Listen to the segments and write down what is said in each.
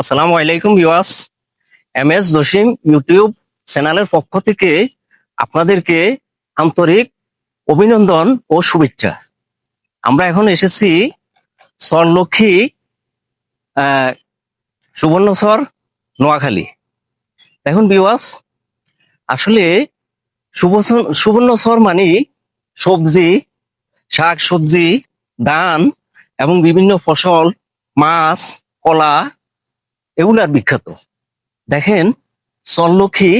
আসসালামু আলাইকুম viewers. MS Jasim YouTube চ্যানেলের পক্ষ থেকে আপনাদেরকে আন্তরিক অভিনন্দন ও শুভেচ্ছা। আমরা এখন এসেছি সরলক্ষ্মী সুবর্ণচর নোয়াখালী। দেখুন ভিউয়ার্স, আসলে সুবর্ণচর মানে সবজি, শাক সবজি, ধান এবং বিভিন্ন ফসল, মাছ, কলা এগুলার বিখ্যাত। দেখেন, সরলক্ষ্মী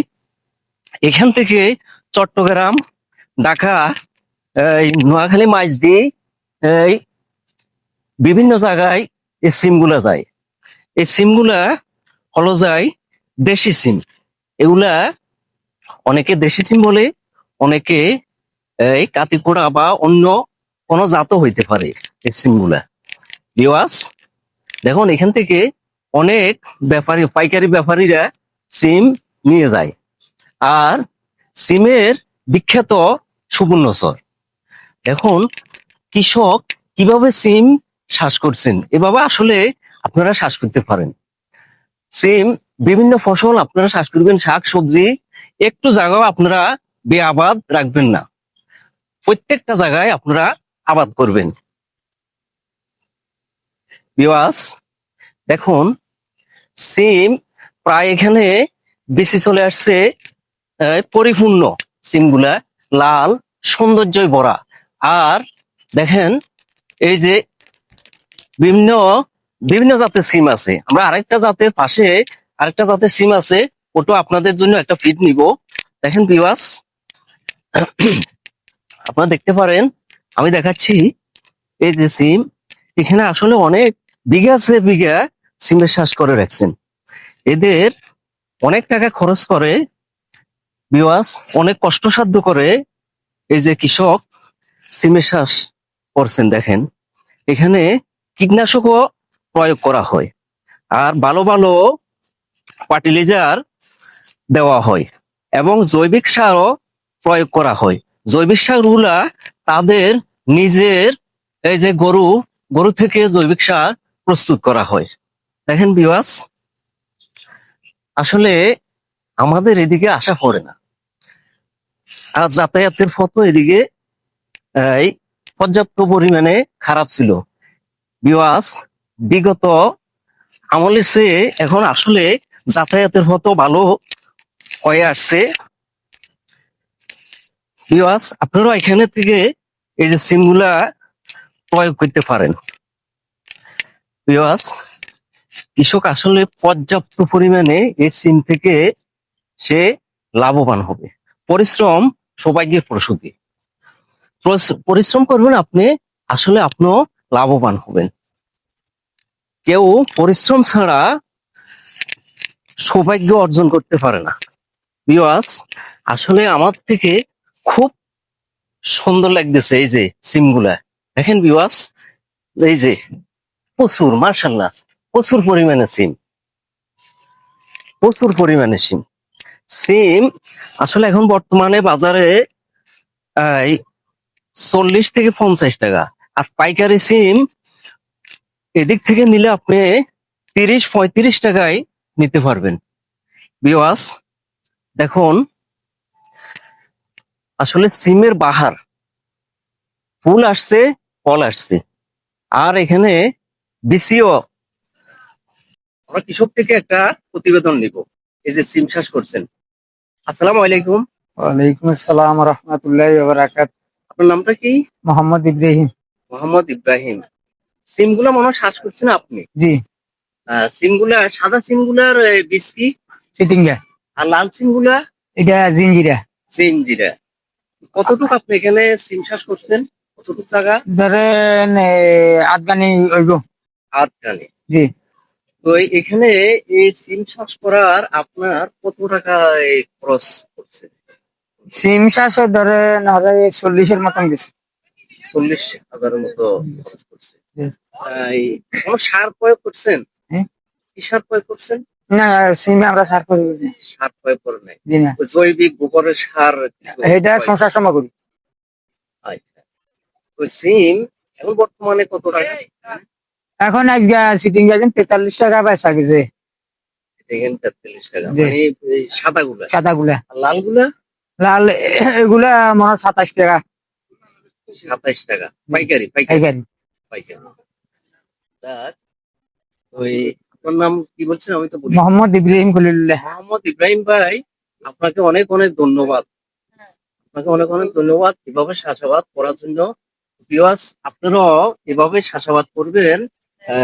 এখান থেকে চট্টগ্রাম, ঢাকা, নোয়াখালী মাইজ দিয়ে এই বিভিন্ন জায়গায় এই সিমগুলা যায়। এই সিমগুলা হলো যায় দেশি সিম। এগুলা অনেকে দেশি সিম বলে, অনেকে এই কাতিপুরা বা অন্য কোনো জাতও হইতে পারে এই সিমগুলা। ভিউয়ার্স, দেখুন এখান থেকে অনেক ব্যাপারী, পাইকারি ব্যাপারীরা সিম নিয়ে যায়। আর সিমের বিখ্যাত সুবর্ণচর। এখন কৃষক কিভাবে সিম চাষ করছেন, এভাবে আসলে আপনারা চাষ করতে পারেন। সিম বিভিন্ন ফসল আপনারা চাষ করবেন, শাক সবজি, একটু জায়গাও আপনারা বেআবাদ রাখবেন না, প্রত্যেকটা জায়গায় আপনারা আবাদ করবেন। বিওয়াস, দেখুন সিম প্রায় এখানে বেশি চলে আসছে, পরিপূর্ণ সিমগুলা লাল সৌন্দর্যই ভরা। আর দেখেন, এই যে বিভিন্ন বিভিন্ন জাতের সিম আছে। আমরা আরেকটা জাতের পাশে আরেকটা জাতের সিম আছে, ওটা আপনাদের জন্য একটা ফিড নিব। দেখেন ভিউয়ার্স, আপনারা দেখতে পারেন, আমি দেখাচ্ছি। এই যে সিম, এখানে আসলে অনেক বিঘা সে বিঘা সিমের চাষ করে রাখছেন। এদের অনেক টাকা খরচ করে ভিউয়ার্স, অনেক কষ্টসাধ্য করে এই যে কৃষক সিমের চাষ করছেন। দেখেন, এখানে কীটনাশকও প্রয়োগ করা হয়, আর ভালো ভালো ফার্টিলাইজার দেওয়া হয়, এবং জৈবিক সারও প্রয়োগ করা হয়। জৈবিক সার গুলা তাদের নিজের, এই যে গরু থেকে জৈবিক সার প্রস্তুত করা হয়। দেখেন ভিউয়ার্স, আসলে আমাদের এদিকে আসা পড়ে না। আর যাতায়াতের পথ এদিকে এই পর্যাপ্ত পরিমাণে খারাপ ছিল। ভিউয়ার্স, বিগত আমলের চেয়ে এখন আসলে যাতায়াতের পথ ভালো হয়ে আসছে। ভিউয়ার্স, আপনারা এখানে থেকে এই যে সিমগুলা প্রয়োগ করতে পারেন। ভিউয়ার্স, কৃষক আসলে পর্যাপ্ত পরিমাণে এই সিম থেকে সে লাভবান হবে। পরিশ্রম সৌভাগ্যের প্রসূতি। পরিশ্রম করবেন আপনি, আসলে আপনিও লাভবান হবেন। কেউ পরিশ্রম ছাড়া সৌভাগ্য অর্জন করতে পারে না। ভিউয়ার্স, আসলে আমার থেকে খুব সুন্দর লাগতেছে এই যে সিমগুলা। দেখেন ভিউয়ার্স, এই যে প্রচুর, মার্শাল্লাহ, প্রচুর পরিমাণে সিম, প্রচুর পরিমাণে সিম। সিম আসলে এখন বর্তমানে বাজারে এই 40 থেকে 50 টাকা। আর পাইকারি সিম এদিক থেকে নিলে আপনি 30-35 টাকায় নিতে পারবেন। ভিউয়ার্স, দেখুন আসলে সিমের বাহার, ফুল আসছে, ফল আসছে। আর এখানে বিসিও, আমরা কৃষক থেকে একটা প্রতিবেদন নিব। এই যে সিম চাষ করছেন। আসসালামু আলাইকুম। ওয়ালাইকুম আসসালাম রহমতুল্লাহি ওয়া বারাকাতুহু। আপনার নামটা কি? মোহাম্মদ ইব্রাহিম। মোহাম্মদ ইব্রাহিম। সিমগুলা মনে হয় চাষ করছেন আপনি? জি। সিমগুলা, সাদা সিমগুলার বীজ কি? চিটিঙ্গা। আর লাল সিমগুলা? এটা জিঞ্জিরা। জিঞ্জিরা। কতটুকু আপনি এখানে সিম চাষ করছেন? কতটুকু জায়গা? ধরেন আদগানি হইব। আটখানে। জি। তো এখানে এই সিম চাষ করার আপনার কত টাকা খরচ করছে? সিম চাষে ধরেন 40-এর মতন গেছে। 40,000-এর মতো খরচ করছে। জি। কোনো সার প্রয়োগ করছেন? হ্যাঁ? কি সার প্রয়োগ করছেন? না, সিমে আমরা সার করি না। সার প্রয়োগ করেন নাই? জি না। ওই জৈবিক গোবরের সার কিছু এটা প্রয়োগ- সংসার সময় করি। আচ্ছা। ওই সিম এখন বর্তমানে কত টাকা? এখন আজকে চিটিঙ্গা 43 টাকা বেচা গেছে। দেখেন 43 টাকা, জি। মানে এই সাদাগুলা। সাদাগুলা আর লালগুলা লাল এগুলা মনে হয় 27 টাকা 27 টাকা পাইকারি, পাইকারি, পাইকারি। পাইকারি। যাক, ওই আপনার নাম কি বলছেন আমি তো বলি। মোহাম্মদ ইব্রাহিম খলিলুল্লাহ। মোহাম্মদ ইব্রাহিম ভাই, আপনাকে অনেক অনেক ধন্যবাদ। আপনাকে অনেক অনেক ধন্যবাদ এভাবে চাষাবাদ করার জন্য। ভিউয়ার্স, আপনারাও এভাবে চাষাবাদ করবেন,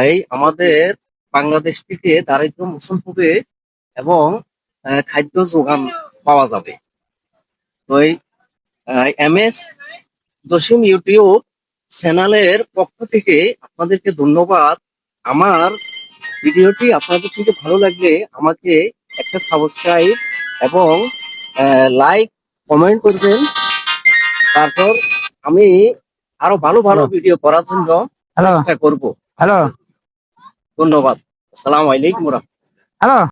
এই আমাদের বাংলাদেশ থেকে দারিদ্র মোচন হবে এবং খাদ্য যোগান পাওয়া যাবে। তো এই MS জসিম ইউটিউব চ্যানেলের পক্ষ থেকে আপনাদেরকে ধন্যবাদ। আমার ভিডিওটি আপনাদের থেকে ভালো লাগলে আমাকে একটা সাবস্ক্রাইব এবং লাইক কমেন্ট করবেন। তারপর আমি আরো ভালো ভালো হ্যালো ভিডিও করার জন্য হ্যালো চেষ্টা করব। হ্যালো ধন্যবাদ। আসসালামু আলাইকুম। হ্যালো